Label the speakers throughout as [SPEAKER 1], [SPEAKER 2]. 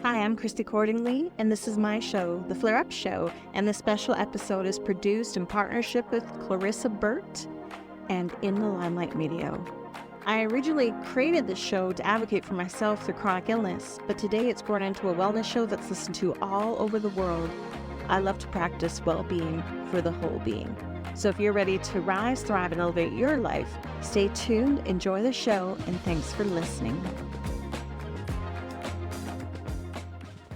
[SPEAKER 1] Hi, I'm Chrissy Cordingley, and this is my show, The Flare Up Show, and this special episode is produced in partnership with Clarissa Burt and In the Limelight Media. I originally created this show to advocate for myself through chronic illness, but today it's grown into a wellness show that's listened to all over the world. I love to practice well-being for the whole being. So if you're ready to rise, thrive, and elevate your life, stay tuned, enjoy the show, and thanks for listening.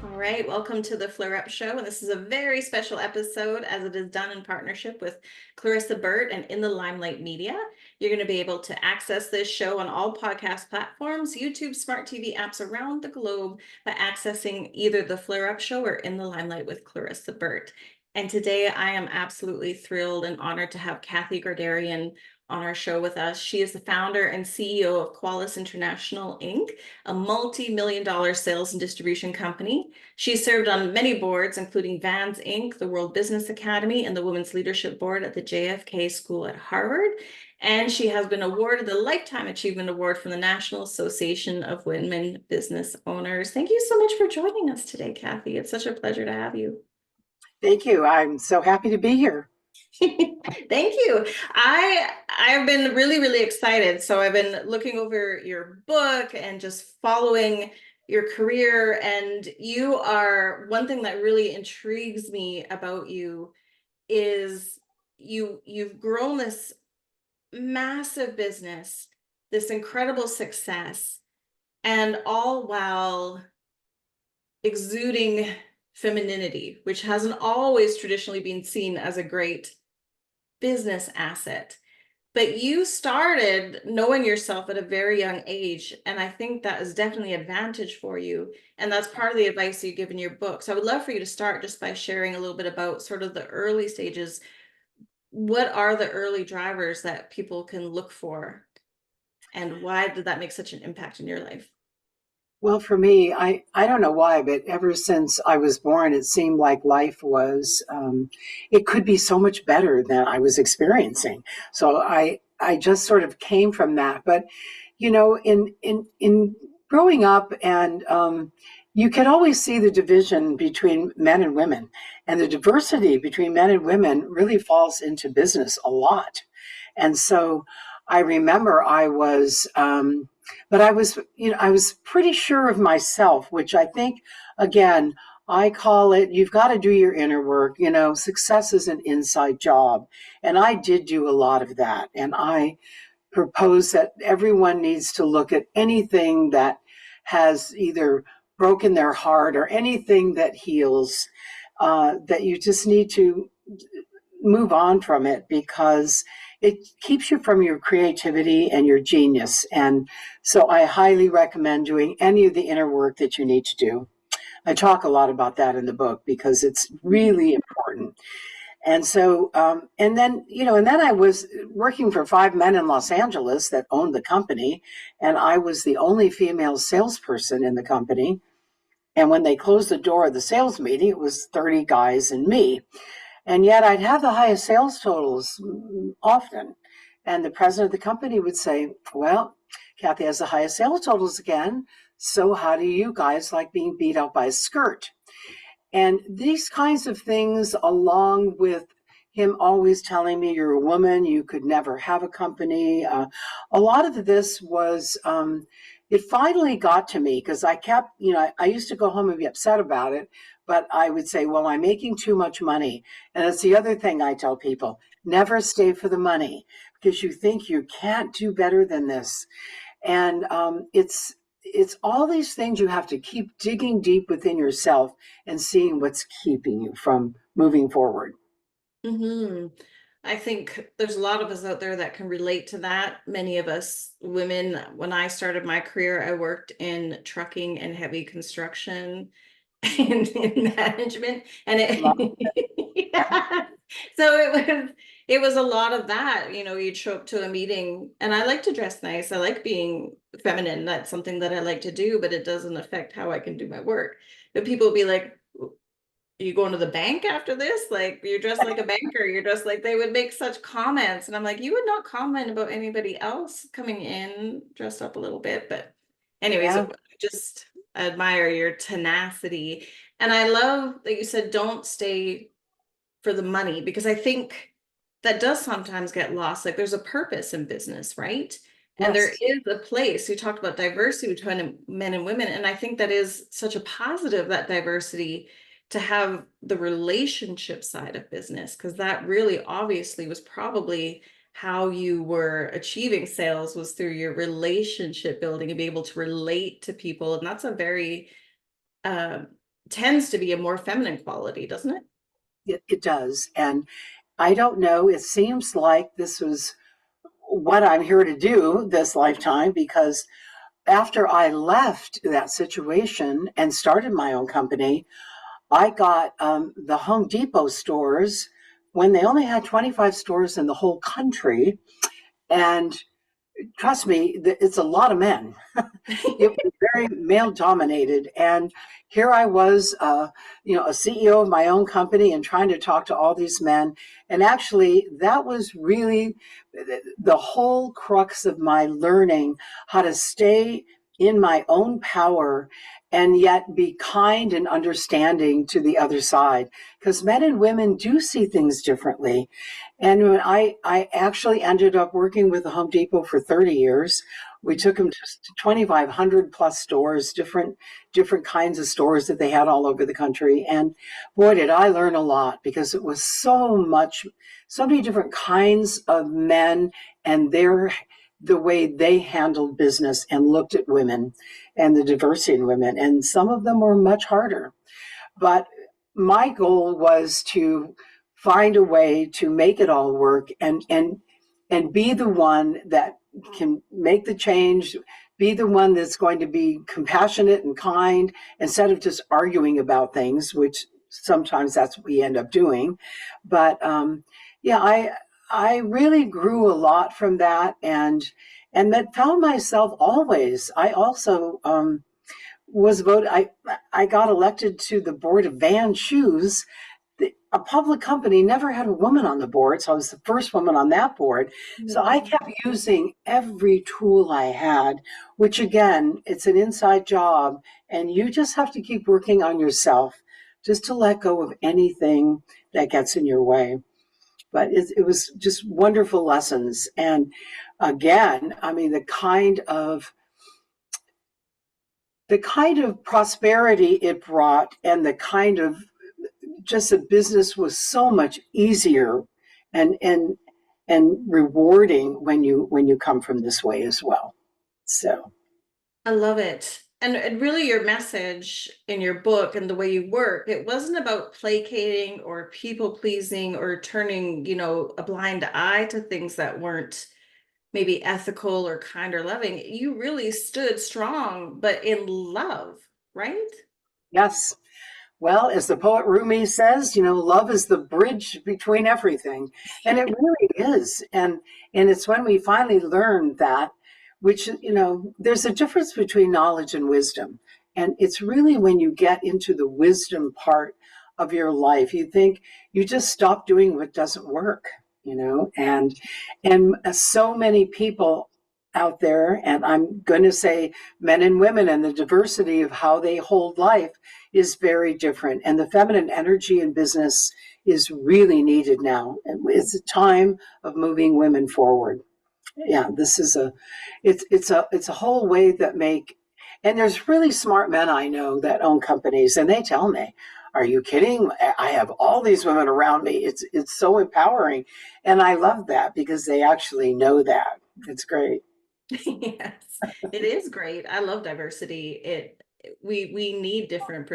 [SPEAKER 1] All right, welcome to the Flare Up Show, and this is a very special episode as it is done in partnership with Clarissa Burt and In the Limelight Media. You're going to be able to access this show on all podcast platforms, YouTube, smart TV apps around the globe by accessing either the Flare Up Show or In the Limelight with Clarissa Burt. And today I am absolutely thrilled and honored to have Kathy Gardarian on our show with us. She is the founder and CEO of Qualis International, Inc., a multi-million-dollar sales and distribution company. She served on many boards, including Vans, Inc., the World Business Academy, and the Women's Leadership Board at the JFK School at Harvard. And she has been awarded the Lifetime Achievement Award from the National Association of Women Business Owners. Thank you so much for joining us today, Kathy. It's such a pleasure to have you.
[SPEAKER 2] Thank you. I'm so happy to be here.
[SPEAKER 1] Thank you. I've been really excited. So I've been looking over your book and just following your career, and you are, one thing that really intrigues me about you is you've grown this massive business, this incredible success, and all while exuding femininity, which hasn't always traditionally been seen as a great business asset. But you started knowing yourself at a very young age, and I think that is definitely an advantage for you. And that's part of the advice you give in your book. So I would love for you to start just by sharing a little bit about sort of the early stages. What are the early drivers that people can look for, and why did that make such an impact in your life?
[SPEAKER 2] Well, for me, I don't know why, but ever since I was born, it seemed like life was, it could be so much better than I was experiencing. So I just sort of came from that. But, you know, in growing up, and you could always see the division between men and women, and the diversity between men and women really falls into business a lot. And so I remember I was, but I was pretty sure of myself, which I think, again, I call it, you've got to do your inner work. You know, success is an inside job. And I did do a lot of that. And I propose that everyone needs to look at anything that has either broken their heart or anything that heals, that you just need to move on from it, because it keeps you from your creativity and your genius. And so I highly recommend doing any of the inner work that you need to do. I talk a lot about that in the book because it's really important. And so, and then I was working for 5 men in Los Angeles that owned the company, and I was the only female salesperson in the company. And when they closed the door of the sales meeting, it was 30 guys and me. And yet I'd have the highest sales totals often. And the president of the company would say, well, Kathy has the highest sales totals again. So how do you guys like being beat up by a skirt? And these kinds of things, along with him always telling me, you're a woman, you could never have a company. A lot of this was, it finally got to me because I kept, I used to go home and be upset about it. But I would say, well, I'm making too much money. And that's the other thing I tell people, never stay for the money, because you think you can't do better than this. And it's all these things you have to keep digging deep within yourself and seeing what's keeping you from moving forward.
[SPEAKER 1] Mm-hmm. I think there's a lot of us out there that can relate to that. Many of us women, when I started my career, I worked in trucking and heavy construction. In management, and yeah. So it was a lot of that. You'd show up to a meeting, and I like to dress nice, I like being feminine, that's something that I like to do, but it doesn't affect how I can do my work. But people would be like, are you going to the bank after this? Like, you're dressed like a banker, you're dressed like, they would make such comments, and I'm like, you would not comment about anybody else coming in dressed up a little bit. But anyways,
[SPEAKER 2] Yeah.
[SPEAKER 1] just admire your tenacity. And I love that you said don't stay for the money, because I think that does sometimes get lost. Like there's a purpose in business, right? And there
[SPEAKER 2] Yes.
[SPEAKER 1] is a place. You talked about diversity between men and women. And I think that is such a positive, that diversity, to have the relationship side of business, because that really obviously was probably how you were achieving sales, was through your relationship building and be able to relate to people. And that's a very, uh, tends to be a more feminine quality, doesn't it?
[SPEAKER 2] It does. And I don't know, it seems like this was what I'm here to do this lifetime, because after I left that situation and started my own company, I got the Home Depot stores when they only had 25 stores in the whole country. And trust me, it's a lot of men. It was very male dominated. And here I was, a CEO of my own company and trying to talk to all these men. And actually, that was really the whole crux of my learning how to stay in my own power and yet be kind and understanding to the other side. Because men and women do see things differently. And when I actually ended up working with the Home Depot for 30 years, we took them to 2,500 plus stores, different kinds of stores that they had all over the country. And boy, did I learn a lot, because it was so many different kinds of men and the way they handled business and looked at women and the diversity in women. And some of them were much harder. But my goal was to find a way to make it all work and be the one that can make the change, be the one that's going to be compassionate and kind instead of just arguing about things, which sometimes that's what we end up doing. But yeah, I really grew a lot from that, and that found myself always. I also was voted. I got elected to the board of Van Shoes. A public company never had a woman on the board, so I was the first woman on that board. So I kept using every tool I had, which again, it's an inside job, and you just have to keep working on yourself just to let go of anything that gets in your way. But it was just wonderful lessons. And again, I mean, the kind of prosperity it brought, and the kind of just the business was so much easier and rewarding when you come from this way as well. So
[SPEAKER 1] I love it. And really your message in your book and the way you work, it wasn't about placating or people pleasing or turning, a blind eye to things that weren't maybe ethical or kind or loving. You really stood strong, but in love, right?
[SPEAKER 2] yes, well, as the poet Rumi says, love is the bridge between everything. And it really is. And it's when we finally learn that, which, there's a difference between knowledge and wisdom. And it's really when you get into the wisdom part of your life, you think you just stop doing what doesn't work, and so many people out there, and I'm going to say men and women, and the diversity of how they hold life is very different. And the feminine energy in business is really needed now. It's a time of moving women forward. Yeah, this is it's a whole way that make, and there's really smart men I know that own companies, and they tell me, are you kidding? I have all these women around me. It's so empowering. And I love that because they actually know that. It's great.
[SPEAKER 1] Yes, it is great. I love diversity. We need different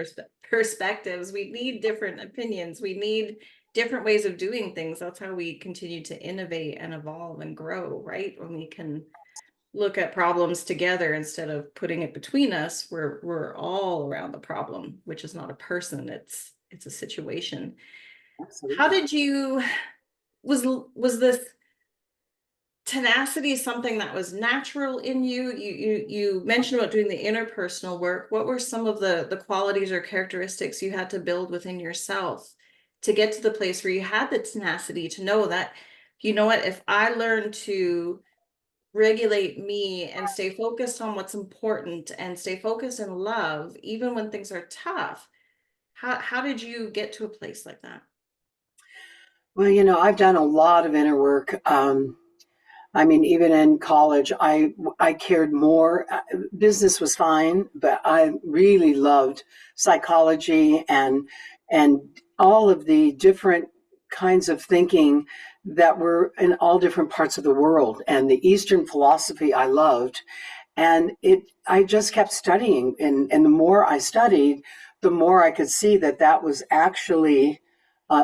[SPEAKER 1] perspectives. We need different opinions. We need different ways of doing things. That's how we continue to innovate and evolve and grow, right? When we can look at problems together instead of putting it between us, we're all around the problem, which is not a person, it's a situation. How
[SPEAKER 2] Absolutely.
[SPEAKER 1] did you was this tenacity something that was natural in you? You mentioned about doing the interpersonal work. What were some of the qualities or characteristics you had to build within yourself to get to the place where you had the tenacity to know that, you know what, if I learn to regulate me and stay focused on what's important and stay focused in love, even when things are tough. How did you get to a place like that?
[SPEAKER 2] Well, I've done a lot of inner work. I mean, even in college, I cared more. Business was fine, but I really loved psychology and all of the different kinds of thinking that were in all different parts of the world. And the Eastern philosophy I loved. And I just kept studying. And the more I studied, the more I could see that that was actually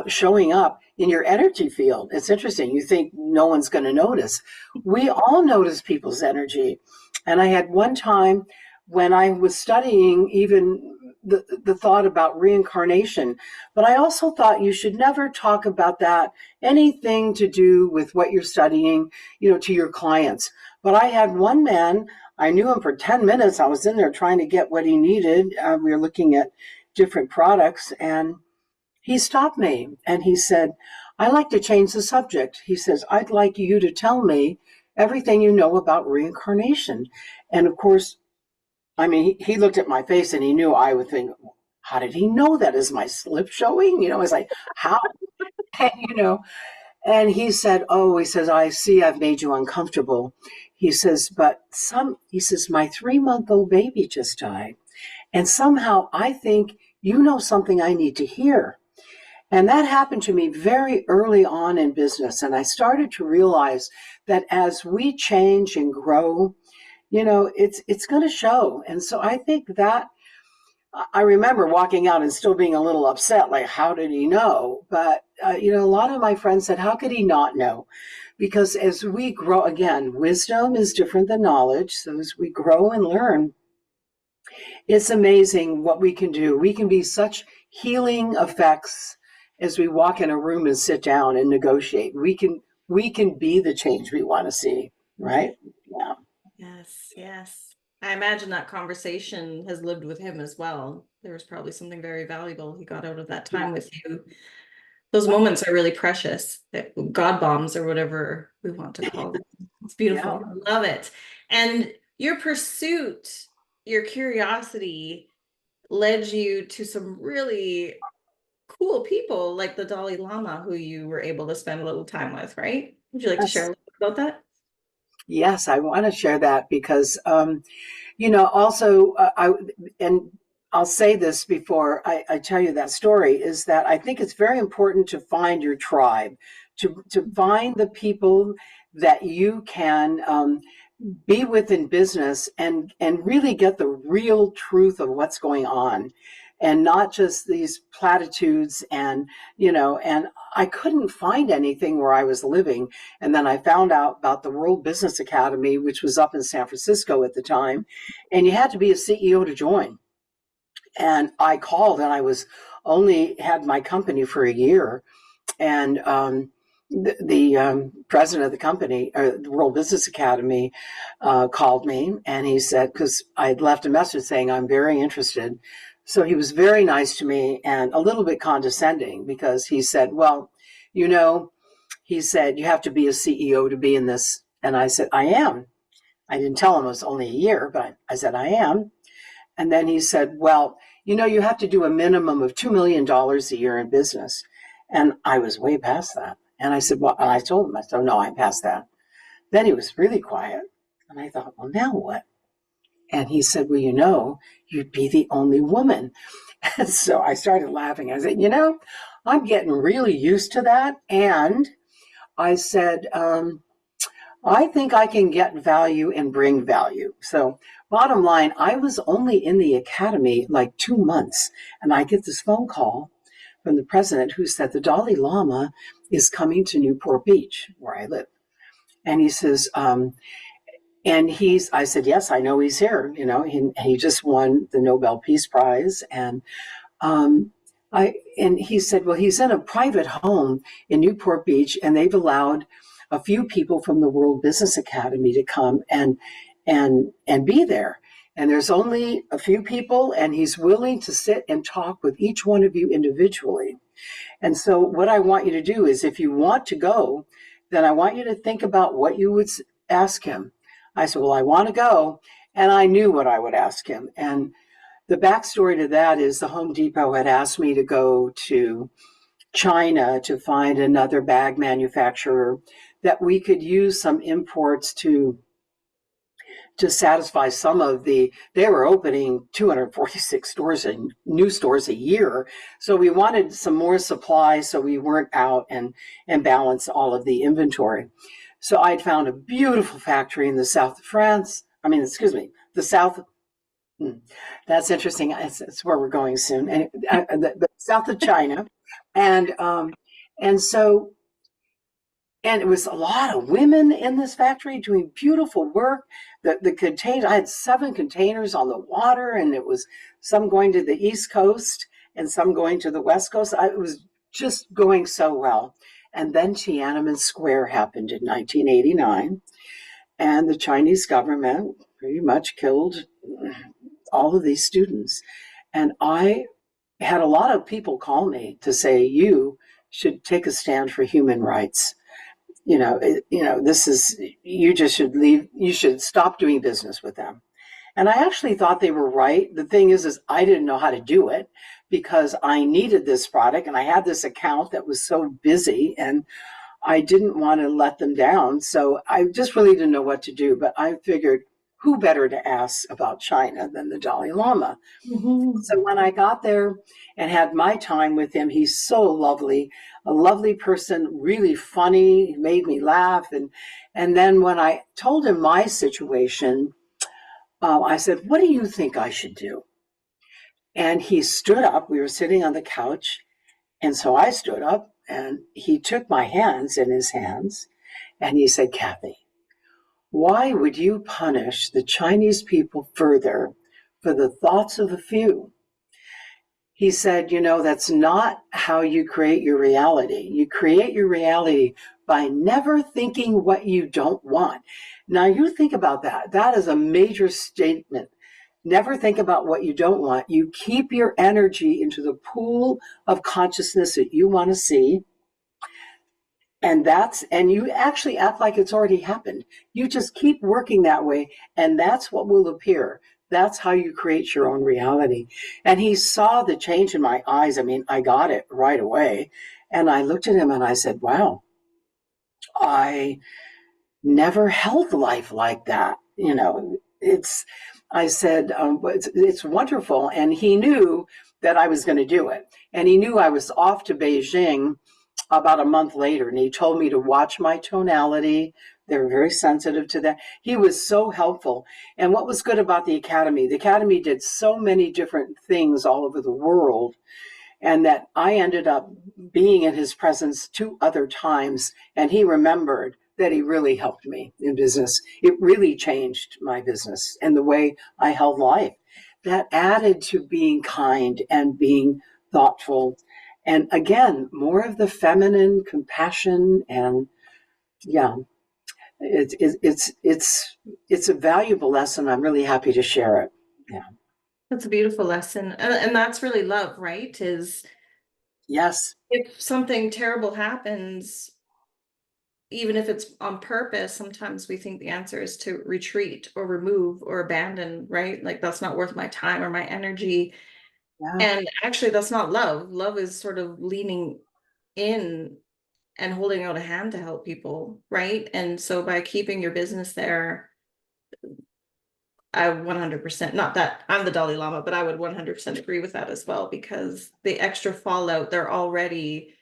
[SPEAKER 2] showing up in your energy field. It's interesting. You think no one's going to notice. We all notice people's energy. And I had one time when I was studying even the thought about reincarnation, but I also thought you should never talk about that, anything to do with what you're studying, to your clients. But I had one man, I knew him for 10 minutes. I was in there trying to get what he needed. We were looking at different products, and he stopped me and he said, "I'd like to change the subject." He says, "I'd like you to tell me everything you know about reincarnation." And of course, I mean, he looked at my face and he knew I would think, how did he know that? Is my slip showing? It's like, how? And, and he said, "Oh," he says, "I see I've made you uncomfortable." He says, he says, "My 3-month-old baby just died. And somehow I think you know something I need to hear." And that happened to me very early on in business. And I started to realize that as we change and grow, it's going to show. And so I think that I remember walking out and still being a little upset, like, how did he know? But, a lot of my friends said, how could he not know? Because as we grow, again, wisdom is different than knowledge. So as we grow and learn, it's amazing what we can do. We can be such healing effects as we walk in a room and sit down and negotiate. We can be the change we want to see, right? Yeah.
[SPEAKER 1] Yes, yes. I imagine that conversation has lived with him as well. There was probably something very valuable he got out of that
[SPEAKER 2] Yeah.
[SPEAKER 1] time with you. Those moments are really precious. God bombs or whatever we want to call them. It's
[SPEAKER 2] Yeah.
[SPEAKER 1] beautiful. I love it. And your pursuit, your curiosity led you to some really cool people like the Dalai Lama, who you were able to spend a little time with, right? Would you like to share a
[SPEAKER 2] Yes.
[SPEAKER 1] little bit about that?
[SPEAKER 2] Yes, I want to share that because, also, and I'll say this before I tell you that story, is that I think it's very important to find your tribe, to find the people that you can be with in business and really get the real truth of what's going on, and not just these platitudes. And I couldn't find anything where I was living. And then I found out about the World Business Academy, which was up in San Francisco at the time, and you had to be a CEO to join. And I called, and I was only had my company for a year. And the president of the company, or the World Business Academy, called me, and he said, because I had left a message saying I'm very interested. So he was very nice to me and a little bit condescending, because he said, "Well, you know," he said, "you have to be a CEO to be in this." And I said, "I am." I didn't tell him it was only a year, but I said, "I am." And then he said, "Well, you have to do a minimum of $2 million a year in business." And I was way past that. And I said, "Well," and I told him, I said, "No, I'm past that." Then he was really quiet. And I thought, well, now what? And he said, "Well, you'd be the only woman." And so I started laughing. I said, I'm getting really used to that. And I said, I think I can get value and bring value. So bottom line, I was only in the academy like 2 months. And I get this phone call from the president, who said the Dalai Lama is coming to Newport Beach, where I live. And he says, I said, "Yes, I know he's here." He just won the Nobel Peace Prize. Um, and he said, "Well, he's in a private home in Newport Beach, and they've allowed a few people from the World Business Academy to come and be there. And there's only a few people, and he's willing to sit and talk with each one of you individually. And so what I want you to do is, if you want to go, then I want you to think about what you would ask him." I said, well, I want to go. And I knew what I would ask him. And the backstory to that is the Home Depot had asked me to go to China to find another bag manufacturer that we could use some imports to satisfy some of they were opening 246 stores and new stores a year. So we wanted some more supply so we weren't out and balance all of the inventory. So I'd found a beautiful factory in the south of France. I mean, excuse me, the south. That's interesting. It's where we're going soon. And the south of China. And, and so and it was a lot of women in this factory doing beautiful work. The containers, I had 7 containers on the water, and it was some going to the East Coast and some going to the West Coast. It was just going so well. And then Tiananmen Square happened in 1989, and the Chinese government pretty much killed all of these students. And I had a lot of people call me to say, you should take a stand for human rights. This is, you just should leave, you should stop doing business with them. And I actually thought they were right. The thing is I didn't know how to do it because I needed this product and I had this account that was so busy and I didn't want to let them down. So I just really didn't know what to do. But I figured, who better to ask about China than the Dalai Lama?
[SPEAKER 1] Mhm.
[SPEAKER 2] So when I got there and had my time with him, he's so lovely, a lovely person, really funny, he made me laugh. And then when I told him my situation, I said, what do you think I should do? And he stood up. We were sitting on the couch. And so I stood up and he took my hands in his hands and he said, Kathy, why would you punish the Chinese people further for the thoughts of a few? He said, that's not how you create your reality. You create your reality by never thinking what you don't want. Now, you think about that. That is a major statement. Never think about what you don't want. You keep your energy into the pool of consciousness that you want to see. And you actually act like it's already happened. You just keep working that way, and that's what will appear. That's how you create your own reality. And he saw the change in my eyes. I mean, I got it right away. And I looked at him and I said, wow, I never held life like that. I said, it's wonderful. And he knew that I was going to do it. And he knew I was off to Beijing about a month later. And he told me to watch my tonality. They're very sensitive to that. He was so helpful. And what was good about the Academy did so many different things all over the world. And that I ended up being in his presence 2 other times. And he remembered that he really helped me in business. It really changed my business and the way I held life. That added to being kind and being thoughtful. And again, more of the feminine compassion and yeah, it's a valuable lesson. I'm really happy to share it. Yeah.
[SPEAKER 1] That's a beautiful lesson. And that's really love, right? Is
[SPEAKER 2] Yes.
[SPEAKER 1] if something terrible happens, even if it's on purpose, sometimes we think the answer is to retreat or remove or abandon, right? Like that's not worth my time or my energy.
[SPEAKER 2] Yeah.
[SPEAKER 1] And actually, that's not love. Love is sort of leaning in and holding out a hand to help people, right? And so by keeping your business there, I 100%, not that I'm the Dalai Lama, but I would 100% agree with that as well, because the extra fallout, they're already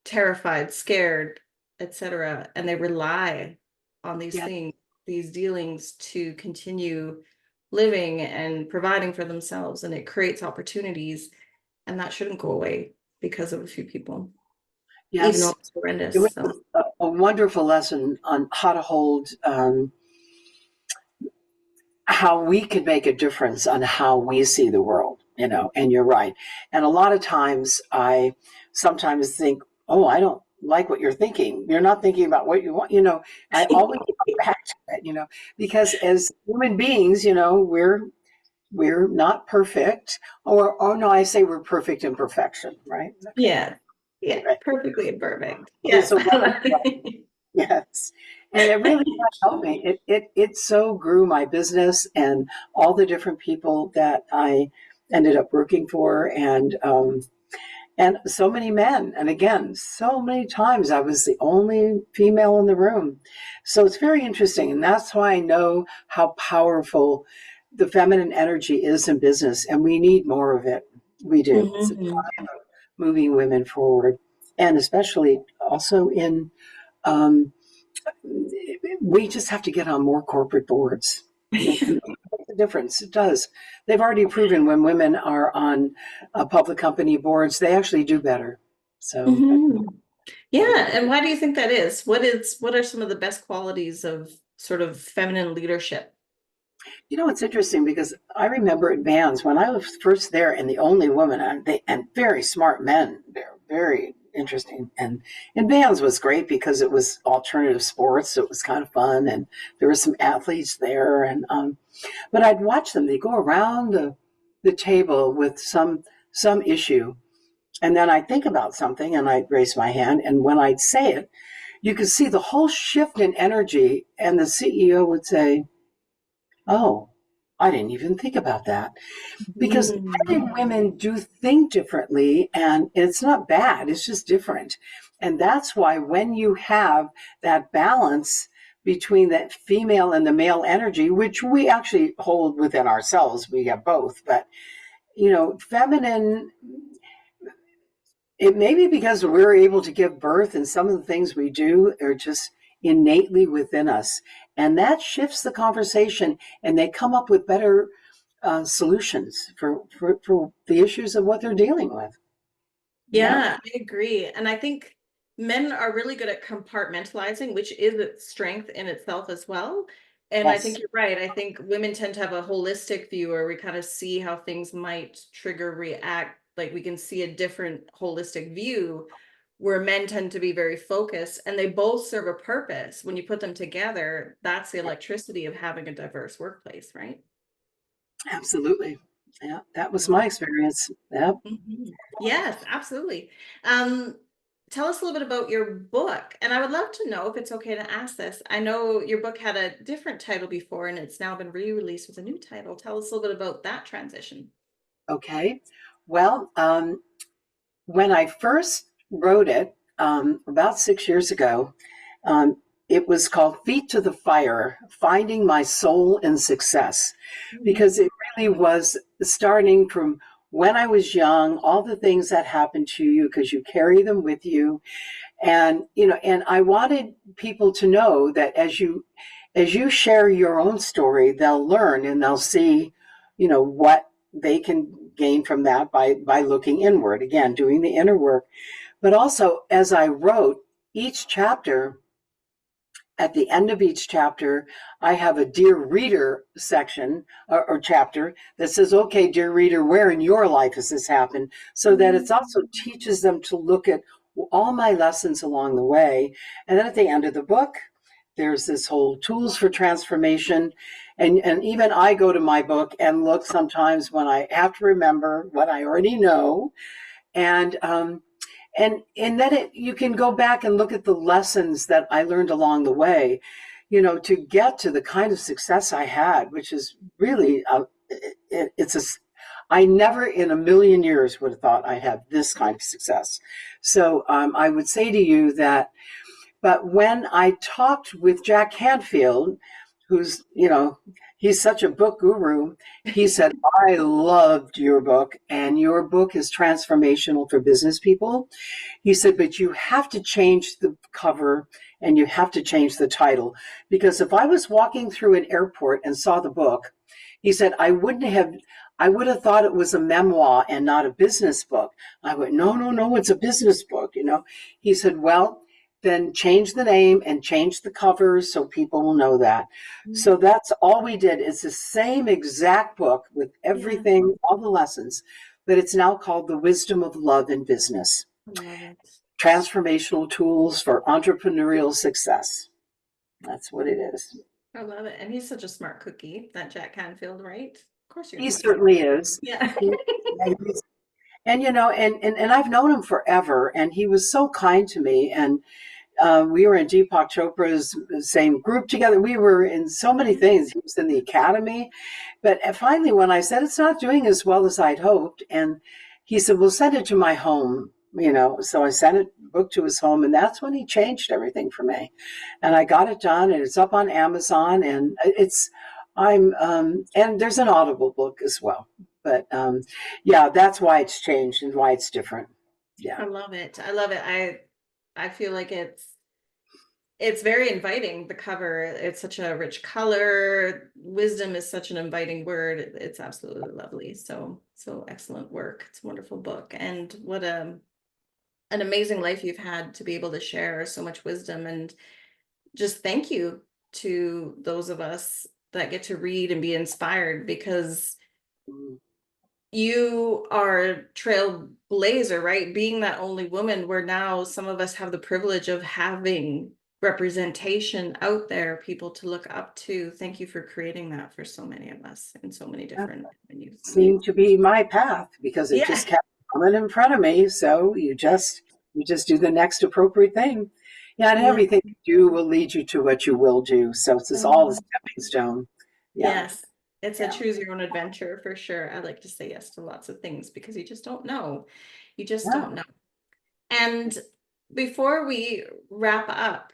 [SPEAKER 1] terrified, scared, etc. And they rely on these
[SPEAKER 2] Yeah.
[SPEAKER 1] things, these dealings to continue living and providing for themselves. And it creates opportunities, and that shouldn't go away because of a few people, even though
[SPEAKER 2] Yes.
[SPEAKER 1] it's
[SPEAKER 2] It
[SPEAKER 1] horrendous.
[SPEAKER 2] was
[SPEAKER 1] So
[SPEAKER 2] a wonderful lesson on how to hold how we can make a difference on how we see the world, and you're right. And a lot of times I sometimes think, oh, I don't like what you're thinking. You're not thinking about what you want, I always go back to it, because as human beings, we're not perfect, or no, I say we're perfect in perfection, right? Okay.
[SPEAKER 1] yeah, yeah,
[SPEAKER 2] Right.
[SPEAKER 1] perfectly imperfect.
[SPEAKER 2] There's
[SPEAKER 1] Yes.
[SPEAKER 2] a level, yes. And it really helped me. It so grew my business and all the different people that I ended up working for, and so many men. And again, so many times I was the only female in the room. So it's very interesting. And that's why I know how powerful the feminine energy is in business. And we need more of it. We do. It's a
[SPEAKER 1] Mhm.
[SPEAKER 2] time of moving women forward. And especially also in, um, we just have to get on more corporate boards. It makes a difference. It does. They've already proven when women are on public company boards, they actually do better. So,
[SPEAKER 1] Mhm. Yeah, and why do you think that is? What are some of the best qualities of sort of feminine leadership?
[SPEAKER 2] it's interesting because I remember at Vans when I was first there and the only woman, and very smart men. They're very interesting. And Vans was great because it was alternative sports. So it was kind of fun, and there were some athletes there. But I'd watch them. They go around the table with some issue, and then I'd think about something, and I'd raise my hand. And when I'd say it, you could see the whole shift in energy, and the CEO would say, "Oh, I didn't even think about that." Because
[SPEAKER 1] Mhm.
[SPEAKER 2] men and women do think differently, and it's not bad, it's just different. And that's why when you have that balance between that female and the male energy, which we actually hold within ourselves, we have both, but feminine, it may be because we're able to give birth and some of the things we do are just innately within us. And that shifts the conversation, and they come up with better solutions for the issues of what they're dealing with. Yeah,
[SPEAKER 1] Yeah, I agree. And I think men are really good at compartmentalizing, which is its strength in itself as well. And I think
[SPEAKER 2] yes,
[SPEAKER 1] you're right. I think women tend to have a holistic view where we kind of see how things might trigger, react. Like we can see a different holistic view where men tend to be very focused and they both serve a purpose. When you put them together, that's the electricity of having a diverse workplace, right?
[SPEAKER 2] absolutely. Yeah, that was my
[SPEAKER 1] Yeah.
[SPEAKER 2] experience. Yeah.
[SPEAKER 1] Mhm. Yes, absolutely. Um, Tell us a little bit about your book. And I would love to know if it's okay to ask this. I know your book had a different title before and it's now been re-released with a new title. Tell us a little bit about that transition.
[SPEAKER 2] Okay. Well, when I first wrote it about 6 years ago, um, it was called Feet to the Fire, Finding My Soul in Success, because
[SPEAKER 1] Mhm.
[SPEAKER 2] it really was starting from when I was young, all the things that happened to you, because you carry them with you. And I wanted people to know that as you share your own story, they'll learn and they'll see, what they can gain from that by looking inward, again, doing the inner work. But also, as I wrote each chapter, at the end of each chapter, I have a Dear Reader section or chapter that says, okay, dear reader, where in your life has this happened? So that it also teaches them to look at all my lessons along the way. And then at the end of the book, there's this whole tools for transformation. And even I go to my book and look sometimes when I have to remember what I already know. And um, and and then you can go back and look at the lessons that I learned along the way, to get to the kind of success I had, which is really it's a I never in a million years would have thought I'd have this kind of success. So I would say to you that, but when I talked with Jack Canfield, who's, he's such a book guru, he said, I loved your book, and your book is transformational for business people. He said, but you have to change the cover and you have to change the title. Because if I was walking through an airport and saw the book, he said, I would have thought it was a memoir and not a business book. I went, no, no, no, it's a business book. He said, well, then change the name and change the covers so people will know that. So that's all we did. It's the same exact book with
[SPEAKER 1] Yeah,
[SPEAKER 2] everything, all the lessons, but it's now called The Wisdom of Love in Business.
[SPEAKER 1] I love it.
[SPEAKER 2] Transformational tools for entrepreneurial success. That's what it is.
[SPEAKER 1] I love it. And he's such a smart cookie, that Jack Canfield, right? Of course you're
[SPEAKER 2] He
[SPEAKER 1] gonna be smart.
[SPEAKER 2] certainly is.
[SPEAKER 1] Yeah.
[SPEAKER 2] He, and I've known him forever, and he was so kind to me. And We were in Deepak Chopra's same group together. We were in so many things. He was in the academy. But finally, when I said it's not doing as well as I'd hoped, and he said, "Well, send it to my home." So I sent it book to his home, and that's when he changed everything for me. And I got it done, and it's up on Amazon, and and there's an Audible book as well. But yeah, that's why it's changed and why it's different.
[SPEAKER 1] I
[SPEAKER 2] Yeah.
[SPEAKER 1] love it. I love it. I feel like it's very inviting, the cover. It's such a rich color. Wisdom is such an inviting word. It's absolutely lovely. So excellent work. It's a wonderful book. And what an amazing life you've had to be able to share so much wisdom. And just thank you to those of us that get to read and be inspired, because
[SPEAKER 2] Mm.
[SPEAKER 1] you are a trailblazer, right? Being that only woman, where now some of us have the privilege of having representation out there, people to look up to. Thank you for creating that for so many of us in so many different venues.
[SPEAKER 2] Seemed to be my path because it
[SPEAKER 1] Yeah.
[SPEAKER 2] just kept coming in front of me. So you just do the next appropriate thing. Yeah, and
[SPEAKER 1] Yeah.
[SPEAKER 2] everything you do will lead you to what you will do. So it's just all the
[SPEAKER 1] Mhm.
[SPEAKER 2] stepping stone. Yeah.
[SPEAKER 1] Yes. It's a
[SPEAKER 2] Yeah.
[SPEAKER 1] choose your own adventure for sure. I like to say yes to lots of things because you just don't know. You just
[SPEAKER 2] Yeah.
[SPEAKER 1] don't know. And before we wrap up,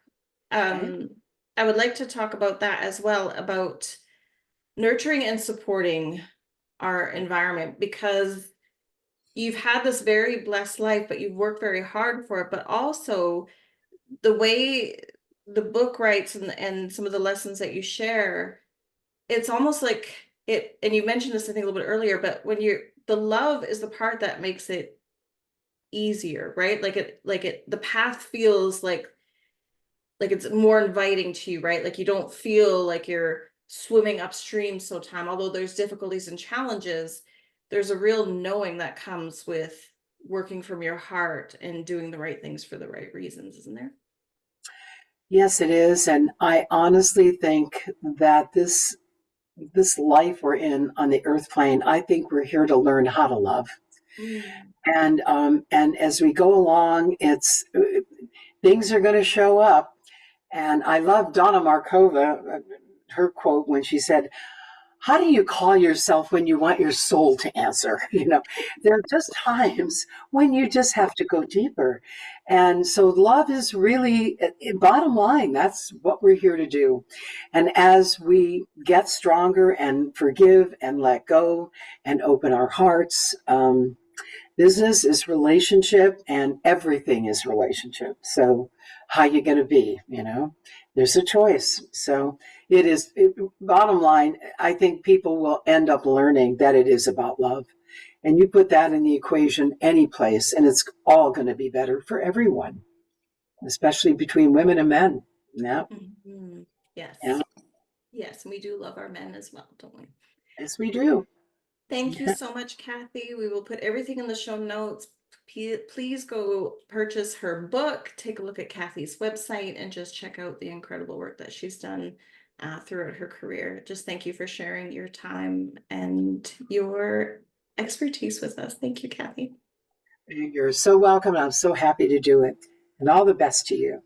[SPEAKER 2] Okay.
[SPEAKER 1] um, I would like to talk about that as well, about nurturing and supporting our environment, because you've had this very blessed life, but you've worked very hard for it. But also the way the book writes, and some of the lessons that you share, it's almost like it, and you mentioned this I think a little bit earlier, but when you're, the love is the part that makes it easier, right? The path feels like it's more inviting to you, right? Like you don't feel like you're swimming upstream so time, although there's difficulties and challenges. There's a real knowing that comes with working from your heart and doing the right things for the right reasons, isn't there?
[SPEAKER 2] Yes, it is. And I honestly think that this life we're in on the earth plane, I think we're here to learn how to love.
[SPEAKER 1] Mm.
[SPEAKER 2] And as we go along, it's things are going to show up. And I love Donna Markova, her quote when she said, "How do you call yourself when you want your soul to answer?" There are just times when you just have to go deeper. And so love is really, bottom line, that's what we're here to do. And as we get stronger and forgive and let go and open our hearts, business is relationship and everything is relationship. So how you going to be, there's a choice. So bottom line, I think people will end up learning that it is about love. And you put that in the equation any place, and it's all going to be better for everyone, especially between women and men. Yeah.
[SPEAKER 1] Mhm.
[SPEAKER 2] Yeah.
[SPEAKER 1] Yes. Yes, and we do love our men as well, don't we?
[SPEAKER 2] Yes, we do.
[SPEAKER 1] Thank you
[SPEAKER 2] Yeah.
[SPEAKER 1] so much, Kathy. We will put everything in the show notes. Please go purchase her book, take a look at Kathy's website, and just check out the incredible work that she's done throughout her career. Just thank you for sharing your time and your expertise with us. Thank you, Kathy.
[SPEAKER 2] You're so welcome. I'm so happy to do it. And all the best to you.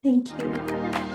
[SPEAKER 1] Thank you.